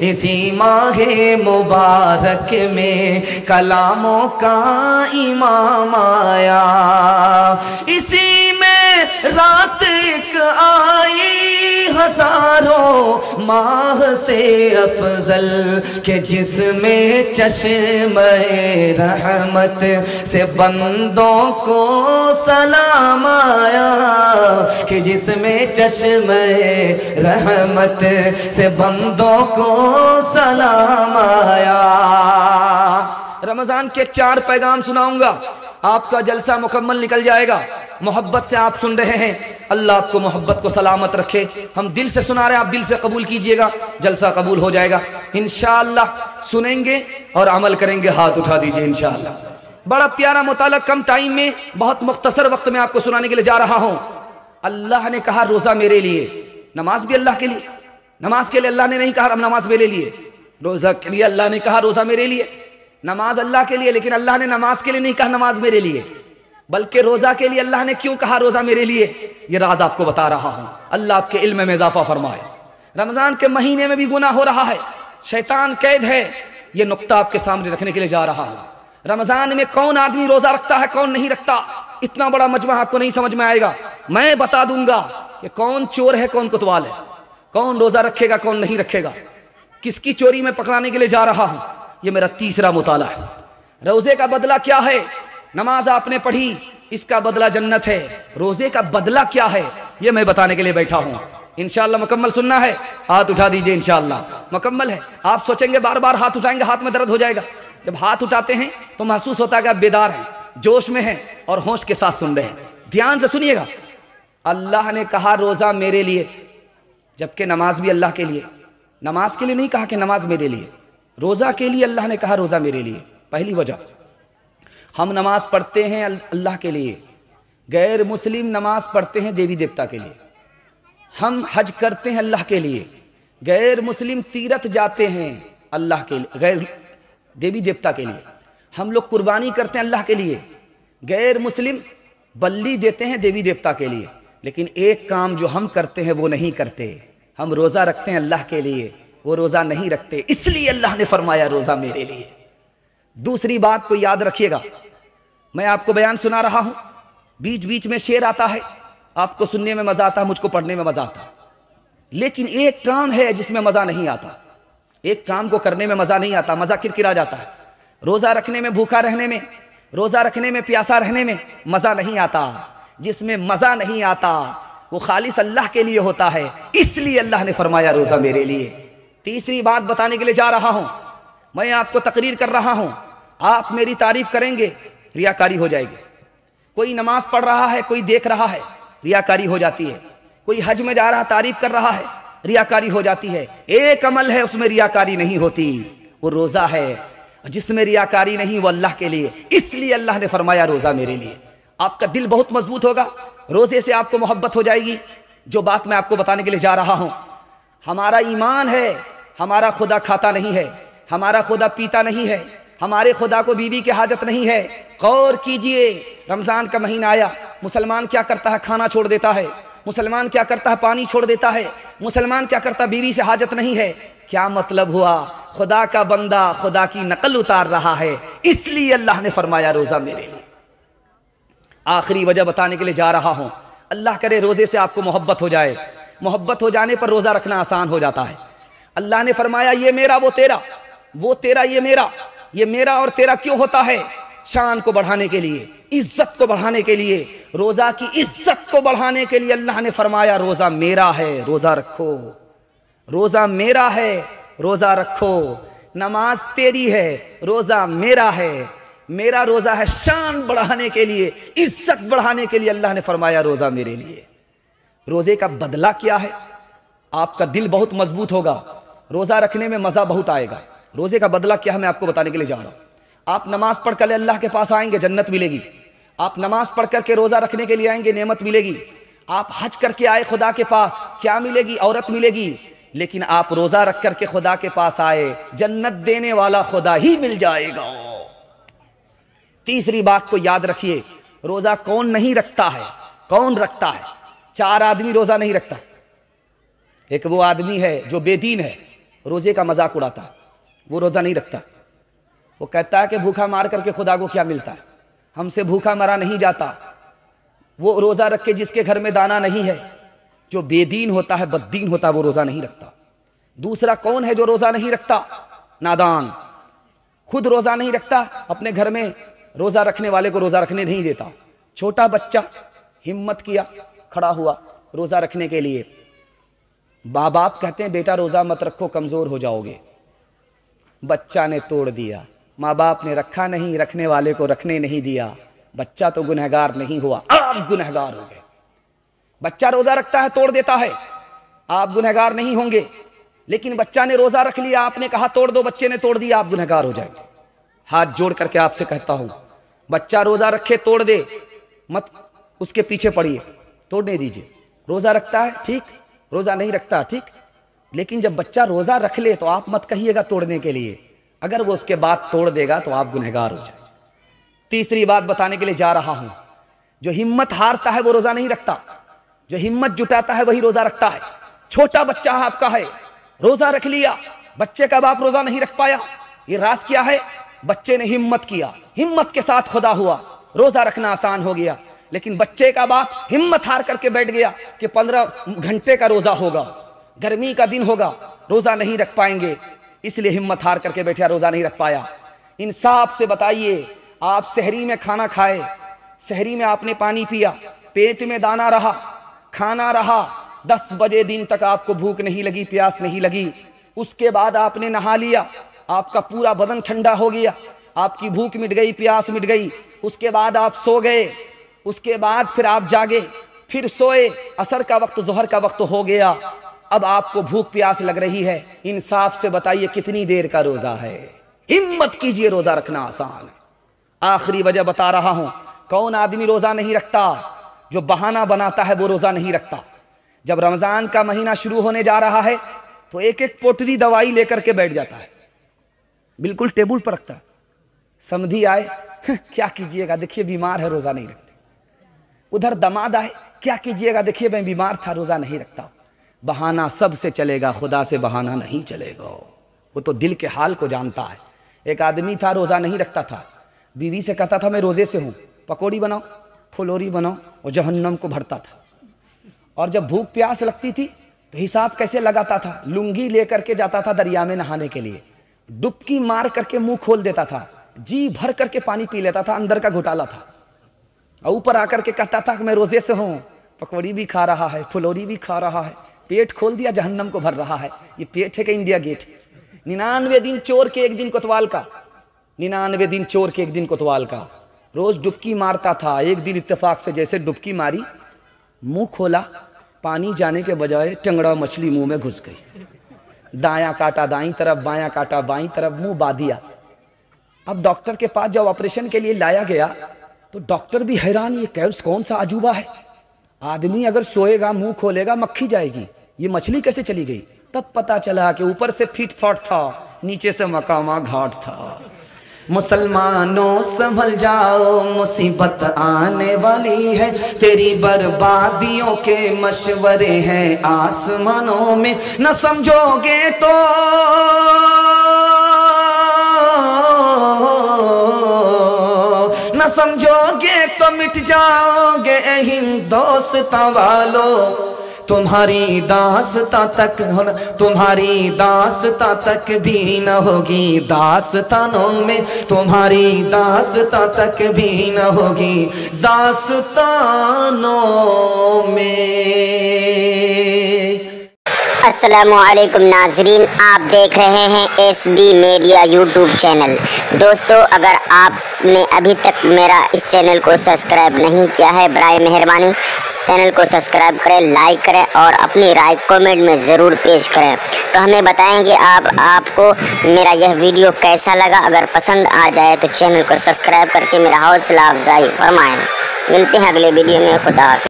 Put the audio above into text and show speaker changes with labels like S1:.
S1: इसी माहे मुबारक में कलामों का इमाम आया। इसी में रात एक आई हजारों माह से अफजल के, जिसमें चश्मे रहमत से बंदों को सलाम आया। कि जिसमें चश्मे रहमत से बंदों को सलाम आया। रमजान के 4 पैगाम सुनाऊंगा, आपका जलसा मुकम्मल निकल जाएगा। मोहब्बत से आप सुन रहे हैं, अल्लाह आपको मोहब्बत को सलामत रखे। हम दिल से सुना रहे हैं, आप दिल से कबूल कीजिएगा, जलसा कबूल हो जाएगा इंशाअल्लाह। सुनेंगे और अमल करेंगे, हाथ उठा दीजिए इंशाअल्लाह। बड़ा प्यारा मुताला, कम टाइम में बहुत मुख्तसर वक्त में आपको सुनाने के लिए जा रहा हूं। अल्लाह ने कहा रोजा मेरे लिए, नमाज भी अल्लाह के लिए। नमाज के लिए अल्लाह ने नहीं कहा हम नमाज मेरे लिए, रोजा के लिए अल्लाह ने कहा रोजा मेरे लिए। नमाज अल्लाह के लिए, लेकिन अल्लाह ने नमाज के लिए नहीं कहा नमाज मेरे लिए, बल्कि रोजा के लिए अल्लाह ने क्यों कहा रोजा मेरे लिए, ये राज आपको बता रहा हूं। अल्लाह आपके इल्म में इजाफा फरमाए। रमजान के महीने में भी गुनाह हो रहा है, शैतान कैद है, ये नुक्ता आपके सामने रखने के लिए जा रहा हूं। रमजान में कौन आदमी रोजा रखता है, कौन नहीं रखता, इतना बड़ा मजमा आपको नहीं समझ में आएगा। मैं बता दूंगा कि कौन चोर है, कौन कुतवाल है, कौन रोजा रखेगा, कौन नहीं रखेगा, किसकी चोरी में पकड़ाने के लिए जा रहा हूं। ये मेरा तीसरा मुताला है। रोजे का बदला क्या है? नमाज आपने पढ़ी, इसका बदला जन्नत है। रोजे का बदला क्या है, ये मैं बताने के लिए बैठा हूं। इंशाअल्लाह मुकम्मल सुनना है, हाथ उठा दीजिए इंशाअल्लाह। मुकम्मल है। आप सोचेंगे बार बार हाथ उठाएंगे हाथ में दर्द हो जाएगा। जब हाथ उठाते हैं तो महसूस होता है कि आप बेदार हैं, जोश में हैं और होश के साथ सुन रहे हैं। ध्यान से सुनिएगा। अल्लाह ने कहा रोजा मेरे लिए, जबकि नमाज भी अल्लाह के लिए। नमाज के लिए नहीं कहा कि नमाज मेरे लिए, रोजा के लिए अल्लाह ने कहा रोजा मेरे लिए। पहली वजह, हम नमाज पढ़ते हैं अल्लाह के लिए, गैर मुस्लिम नमाज पढ़ते हैं देवी देवता के लिए। हम हज करते हैं अल्लाह के लिए, गैर मुस्लिम तीरथ जाते हैं अल्लाह के लिए, गैर देवी देवता के लिए। हम लोग कुर्बानी करते हैं अल्लाह के लिए, गैर मुस्लिम बल्ली देते हैं देवी देवता के लिए। लेकिन एक काम जो हम करते हैं वो नहीं करते, हम रोज़ा रखते हैं अल्लाह के लिए, वो रोज़ा नहीं रखते, इसलिए अल्लाह ने फरमाया रोज़ा मेरे लिए। दूसरी बात को याद रखिएगा, मैं आपको बयान सुना रहा हूं, बीच बीच में शेर आता है, आपको सुनने में मजा आता है, मुझको पढ़ने में मजा आता है। लेकिन एक काम है जिसमें मजा नहीं आता, एक काम को करने में मजा नहीं आता, मजा किरकिरा जाता है। रोजा रखने में, भूखा रहने में, रोजा रखने में, प्यासा रहने में मजा नहीं आता। जिसमें मजा नहीं आता वो खालिस अल्लाह के लिए होता है, इसलिए अल्लाह ने फरमाया रोजा मेरे लिए। तीसरी बात बताने के लिए जा रहा हूं, मैं आपको तकरीर कर रहा हूं, आप मेरी तारीफ करेंगे, रियाकारी हो जाएगी। कोई नमाज पढ़ रहा है, कोई देख रहा है, रियाकारी हो जाती है। कोई हज में जा रहा, तारीफ कर रहा है, रियाकारी हो जाती है। एक अमल है उसमें रियाकारी नहीं होती, वो रोजा है। जिसमें रियाकारी नहीं वो अल्लाह के लिए, इसलिए अल्लाह ने फरमाया रोजा मेरे लिए। आपका दिल बहुत मजबूत होगा, रोजे से आपको मोहब्बत हो जाएगी। जो बात मैं आपको बताने के लिए जा रहा हूं, हमारा ईमान है, हमारा खुदा खाता नहीं है, हमारा खुदा पीता नहीं है, हमारे खुदा को बीवी की हाजत नहीं है। गौर कीजिए, रमजान का महीना आया, मुसलमान क्या करता है, खाना छोड़ देता है। मुसलमान क्या करता है, पानी छोड़ देता है। मुसलमान क्या करता है, बीवी से हाजत नहीं है। क्या मतलब हुआ, खुदा का बंदा खुदा की नकल उतार रहा है, इसलिए अल्लाह ने फरमाया रोजा मेरे लिए। आखिरी वजह बताने के लिए जा रहा हूं, अल्लाह करे रोजे से आपको मोहब्बत हो जाए। मोहब्बत हो जाने पर रोजा रखना आसान हो जाता है। अल्लाह ने फरमाया ये मेरा वो तेरा, वो तेरा ये मेरा। ये मेरा और तेरा क्यों होता है? शान को बढ़ाने के लिए, इज्जत को बढ़ाने के लिए, रोजा की इज्जत को बढ़ाने के लिए अल्लाह ने फरमाया रोजा मेरा है, रोजा रखो। रोजा मेरा है, रोजा रखो। नमाज तेरी है, रोजा मेरा है, मेरा रोजा है। शान बढ़ाने के लिए, इज्जत बढ़ाने के लिए अल्लाह ने फरमाया रोजा मेरे लिए। रोजे का बदला क्या है? आपका दिल बहुत मजबूत होगा, रोजा रखने में मजा बहुत आएगा। रोजे का बदला क्या है मैं आपको बताने के लिए जा रहा हूं। आप नमाज पढ़ कर अल्लाह के पास आएंगे, जन्नत मिलेगी। आप नमाज पढ़ करके रोजा रखने के लिए आएंगे, नेमत मिलेगी। आप हज करके आए खुदा के पास, क्या मिलेगी? औरत मिलेगी। लेकिन आप रोजा रख करके खुदा के पास आए, जन्नत देने वाला खुदा ही मिल जाएगा। तीसरी बात को याद रखिए, रोजा कौन नहीं रखता है, कौन रखता है? 4 आदमी रोजा नहीं रखता। एक वो आदमी है जो बेदीन है, रोज़े का मजाक उड़ाता है, वो रोज़ा नहीं रखता। वो कहता है कि भूखा मार करके खुदा को क्या मिलता है, हमसे भूखा मरा नहीं जाता। वो रोज़ा रख के जिसके घर में दाना नहीं है, जो बेदीन होता है, बददीन होता है, वो रोज़ा नहीं रखता। दूसरा कौन है जो रोज़ा नहीं रखता? नादान, खुद रोज़ा नहीं रखता, अपने घर में रोज़ा रखने वाले को रोज़ा रखने नहीं देता। छोटा बच्चा हिम्मत किया, खड़ा हुआ रोज़ा रखने के लिए, माँ बाप कहते हैं बेटा रोज़ा मत रखो, कमज़ोर हो जाओगे। बच्चा ने तोड़ दिया, माँ बाप ने रखा नहीं, रखने वाले को रखने नहीं दिया। बच्चा तो गुनहगार नहीं हुआ, आप गुनहगार हो गए। बच्चा रोज़ा रखता है, तोड़ देता है, आप गुनहगार नहीं होंगे। लेकिन बच्चा ने रोज़ा रख लिया, आपने कहा तोड़ दो, बच्चे ने तोड़ दिया, आप गुनहगार हो जाएंगे। हाथ जोड़ करके आपसे कहता हूं, बच्चा रोज़ा रखे तोड़ दे, मत उसके पीछे पड़िए, तोड़ने दीजिए। रोज़ा रखता है ठीक, रोज़ा नहीं रखता ठीक, लेकिन जब बच्चा रोज़ा रख ले तो आप मत कहिएगा तोड़ने के लिए। अगर वो उसके बाद तोड़ देगा तो आप गुनहगार हो जाएंगे। तीसरी बात बताने के लिए जा रहा हूं, जो हिम्मत हारता है वो रोज़ा नहीं रखता, जो हिम्मत जुटाता है वही रोज़ा रखता है। छोटा बच्चा आपका है, रोज़ा रख लिया, बच्चे का बाप रोज़ा नहीं रख पाया। ये राज क्या है? बच्चे ने हिम्मत किया, हिम्मत के साथ खुदा हुआ, रोज़ा रखना आसान हो गया। लेकिन बच्चे का बाप हिम्मत हार करके बैठ गया कि 15 घंटे का रोज़ा होगा, गर्मी का दिन होगा, रोज़ा नहीं रख पाएंगे, इसलिए हिम्मत हार करके बैठा, रोज़ा नहीं रख पाया। इंसाफ से बताइए, आप सहरी में खाना खाए, सहरी में आपने पानी पिया, पेट में दाना रहा, खाना रहा, 10 बजे दिन तक आपको भूख नहीं लगी, प्यास नहीं लगी। उसके बाद आपने नहा लिया, आपका पूरा बदन ठंडा हो गया, आपकी भूख मिट गई, प्यास मिट गई। उसके बाद आप सो गए, उसके बाद फिर आप जागे, फिर सोए, असर का वक्त, जोहर का वक्त हो गया, अब आपको भूख प्यास लग रही है। इंसाफ से बताइए कितनी देर का रोज़ा है? हिम्मत कीजिए, रोज़ा रखना आसान है। आखिरी वजह बता रहा हूं, कौन आदमी रोज़ा नहीं रखता? जो बहाना बनाता है वो रोज़ा नहीं रखता। जब रमज़ान का महीना शुरू होने जा रहा है तो एक एक पोटली दवाई लेकर के बैठ जाता है, बिल्कुल टेबल पर रखता है। समधी आए, क्या कीजिएगा, देखिए बीमार है, रोज़ा नहीं रखते। उधर दामाद आए, क्या कीजिएगा, देखिए मैं बीमार था, रोज़ा नहीं रखता। बहाना सबसे चलेगा, खुदा से बहाना नहीं चलेगा। वो तो दिल के हाल को जानता है। एक आदमी था, रोज़ा नहीं रखता था, बीवी से कहता था मैं रोज़े से हूँ, पकौड़ी बनाओ, फुलौरी बनाओ, और जहन्नम को भरता था। और जब भूख प्यास लगती थी तो हिसाब कैसे लगाता था, लुंगी लेकर के जाता था दरिया में नहाने के लिए, डुबकी मार करके मुंह खोल देता था, जी भर करके पानी पी लेता था, अंदर का घोटाला था। और ऊपर आकर के कहता था कि मैं रोज़े से हूँ, पकौड़ी भी खा रहा है, फुलौरी भी खा रहा है, पेट खोल दिया, जहन्नम को भर रहा है। ये पेट है कि इंडिया गेट? 99 दिन चोर के एक दिन कोतवाल का, 99 दिन चोर के एक दिन कोतवाल का। रोज़ डुबकी मारता था, एक दिन इत्तेफाक से जैसे डुबकी मारी, मुंह खोला, पानी जाने के बजाय टंगड़ा मछली मुंह में घुस गई। दायां काटा दाईं तरफ, बायां काटा बाईं तरफ, मुंह बांध दिया। अब डॉक्टर के पास जब ऑपरेशन के लिए लाया गया तो डॉक्टर भी हैरान, ये कौन सा अजूबा है, आदमी अगर सोएगा मुंह खोलेगा मक्खी जाएगी, ये मछली कैसे चली गई? तब पता चला कि ऊपर से फीट फाट था, नीचे से मकामा घाट था। मुसलमानों संभल जाओ, मुसीबत आने वाली है, तेरी बर्बादियों के मशवरे हैं आसमानों में, न समझोगे तो न समझोगे तो मिट जाओगे हिंदोस्तां वालों। तुम्हारी दास्तां तक, तुम्हारी दास्तां तक भी न होगी दास्तानों में, तुम्हारी दास्तां तक भी न होगी दास्तानों में।
S2: अस्सलामुअलैकुम नाजरीन, आप देख रहे हैं SB मीडिया यूट्यूब चैनल। दोस्तों, अगर आपने अभी तक मेरा इस चैनल को सब्सक्राइब नहीं किया है, बराए मेहरबानी इस चैनल को सब्सक्राइब करें, लाइक करें और अपनी राय कमेंट में ज़रूर पेश करें। तो हमें बताएं कि आपको मेरा यह वीडियो कैसा लगा। अगर पसंद आ जाए तो चैनल को सब्सक्राइब करके मेरा हौसला अफजाई फरमाएँ। मिलते हैं अगले वीडियो में। खुदा हाफिज़।